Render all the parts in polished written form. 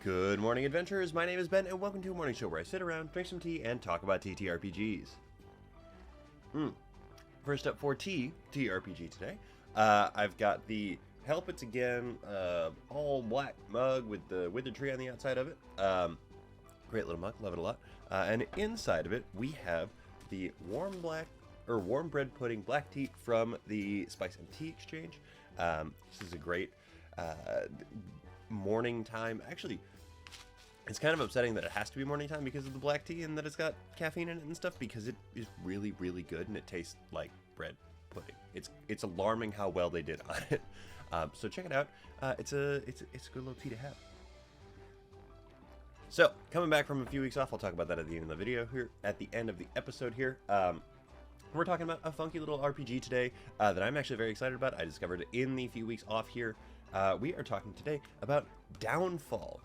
Good morning, adventurers. My name is Ben, and welcome to a morning show where I sit around, drink some tea, and talk about TTRPGs. First up for TTRPG today, I've got the Help It's Again all black mug with the withered tree on the outside of it. Great little mug, love it a lot. And inside of it, we have the warm bread pudding black tea from the Spice and Tea Exchange. This is a great morning time. Actually, it's kind of upsetting that it has to be morning time because of the black tea and that it's got caffeine in it and stuff, because it is really, really good and it tastes like bread pudding. It's alarming how well they did on it. So check it out. It's a good little tea to have. So coming back from a few weeks off, I'll talk about that at the end of the video here, at the end of the episode here. We're talking about a funky little RPG today that I'm actually very excited about. I discovered in the few weeks off here. We are talking today about Downfall.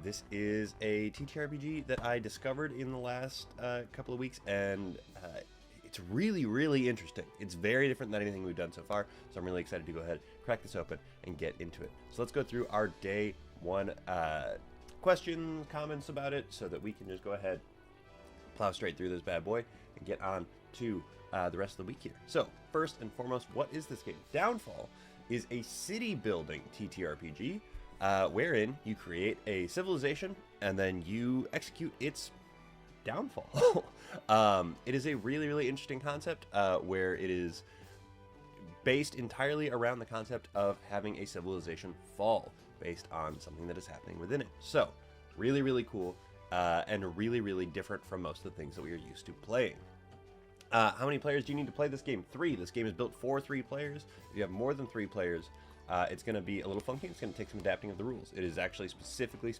This is a TTRPG that I discovered in the last couple of weeks, and it's really, really interesting. It's very different than anything we've done so far, so I'm really excited to go ahead, crack this open, and get into it. So let's go through our day one questions, comments about it, so that we can just go ahead, plow straight through this bad boy, and get on to the rest of the week here. So first and foremost, what is this game? Downfall is a city building TTRPG wherein you create a civilization and then you execute its downfall. It is a really, really interesting concept where it is based entirely around the concept of having a civilization fall based on something that is happening within it. So really, really cool and really, really different from most of the things that we are used to playing. How many players do you need to play this game? 3. This game is built for 3 players. If you have more than 3 players, it's going to be a little funky. It's going to take some adapting of the rules. It is actually specifically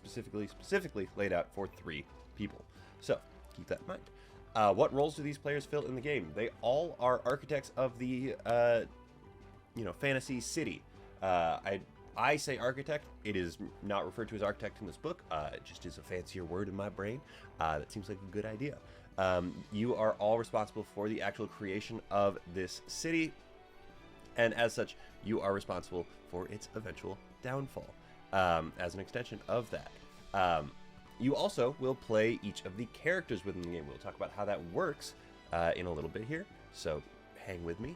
laid out for 3 people. So keep that in mind. What roles do these players fill in the game? They all are architects of the, fantasy city. I say architect. It is not referred to as architect in this book. It just is a fancier word in my brain. That seems like a good idea. You are all responsible for the actual creation of this city, and as such, you are responsible for its eventual downfall as an extension of that. You also will play each of the characters within the game. We'll talk about how that works in a little bit here, so hang with me.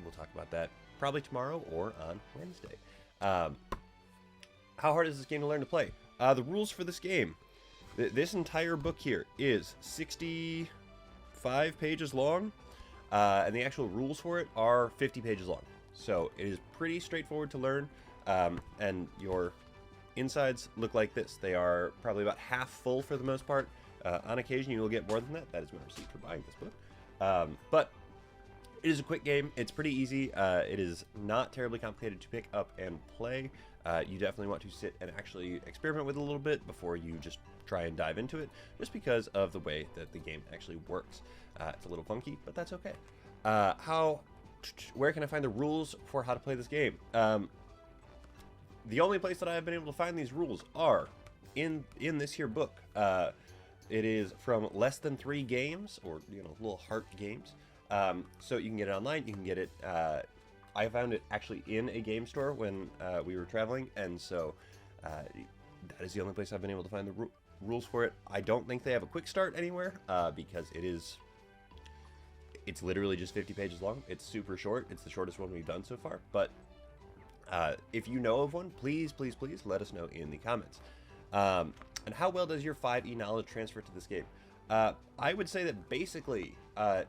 We'll talk about that probably tomorrow or on Wednesday. How hard is this game to learn to play? The rules for this game. This entire book here is 65 pages long, and the actual rules for it are 50 pages long. So it is pretty straightforward to learn, and your insides look like this. They are probably about half full for the most part. On occasion, you will get more than that. That is my receipt for buying this book. But it is a quick game. It's pretty easy. It is not terribly complicated to pick up and play. You definitely want to sit and actually experiment with it a little bit before you just try and dive into it, just because of the way that the game actually works. It's a little funky, but that's okay. Where can I find the rules for how to play this game? The only place that I have been able to find these rules are in this here book. It is from Less Than 3 Games, or little heart games. So you can get it online. You can get it. I found it actually in a game store when we were traveling, and so that is the only place I've been able to find the rules for it. I don't think they have a quick start anywhere because it's literally just 50 pages long. It's super short. It's the shortest one we've done so far. But if you know of one, please let us know in the comments. And how well does your 5e knowledge transfer to this game? I would say that basically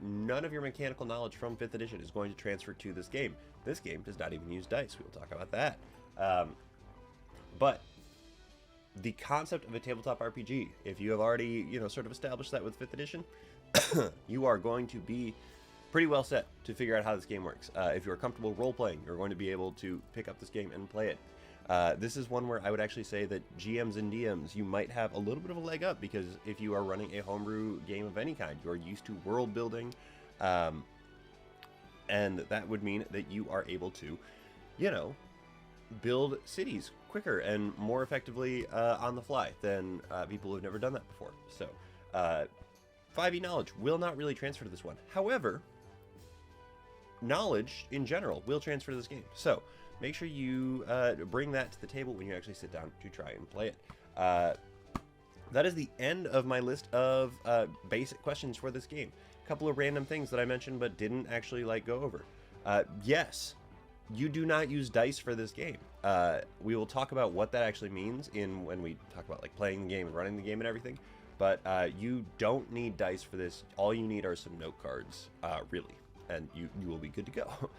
none of your mechanical knowledge from 5th edition is going to transfer to this game. This game does not even use dice. We will talk about that. But the concept of a tabletop RPG, if you have already, sort of established that with 5th edition, you are going to be pretty well set to figure out how this game works. If you're comfortable role-playing, you're going to be able to pick up this game and play it. This is one where I would actually say that GMs and DMs, you might have a little bit of a leg up, because if you are running a homebrew game of any kind, you're used to world building, and that would mean that you are able to, build cities quicker and more effectively on the fly than people who have never done that before. So 5e knowledge will not really transfer to this one. However, knowledge in general will transfer to this game. So make sure you bring that to the table when you actually sit down to try and play it. That is the end of my list of basic questions for this game. A couple of random things that I mentioned but didn't actually go over. Yes, you do not use dice for this game. We will talk about what that actually means when we talk about playing the game and running the game and everything. But you don't need dice for this. All you need are some note cards, really, and you will be good to go.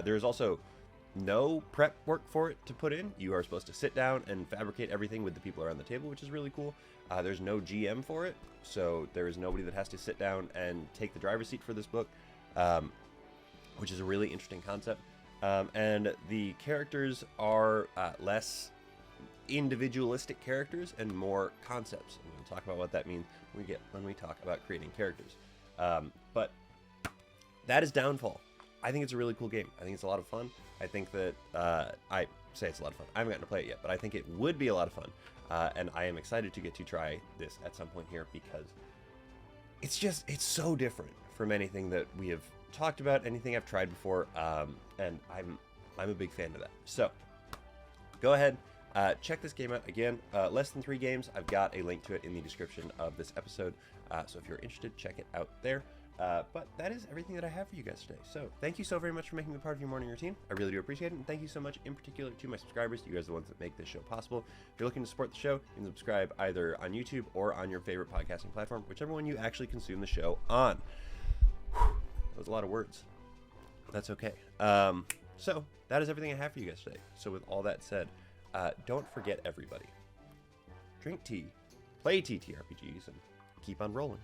There's also no prep work for it to put in. You are supposed to sit down and fabricate everything with the people around the table, which is really cool. There's no GM for it, so there is nobody that has to sit down and take the driver's seat for this book, which is a really interesting concept. And the characters are less individualistic characters and more concepts. And we'll talk about what that means when we talk about creating characters. But that is Downfall. I think it's a really cool game. I think it's a lot of fun. I think that I say it's a lot of fun. I haven't gotten to play it yet, but I think it would be a lot of fun. And I am excited to get to try this at some point here because it's so different from anything that we have talked about, anything I've tried before, and I'm a big fan of that. So go ahead, check this game out. Again, less than 3 games. I've got a link to it in the description of this episode, so if you're interested, check it out there. But that is everything that I have for you guys today. So thank you so very much for making me part of your morning routine. I really do appreciate it. And thank you so much in particular to my subscribers. You guys are the ones that make this show possible. If you're looking to support the show, you can subscribe either on YouTube or on your favorite podcasting platform, whichever one you actually consume the show on. Whew, that was a lot of words. That's okay. So that is everything I have for you guys today. So with all that said, don't forget, everybody, drink tea, play TTRPGs, and keep on rolling.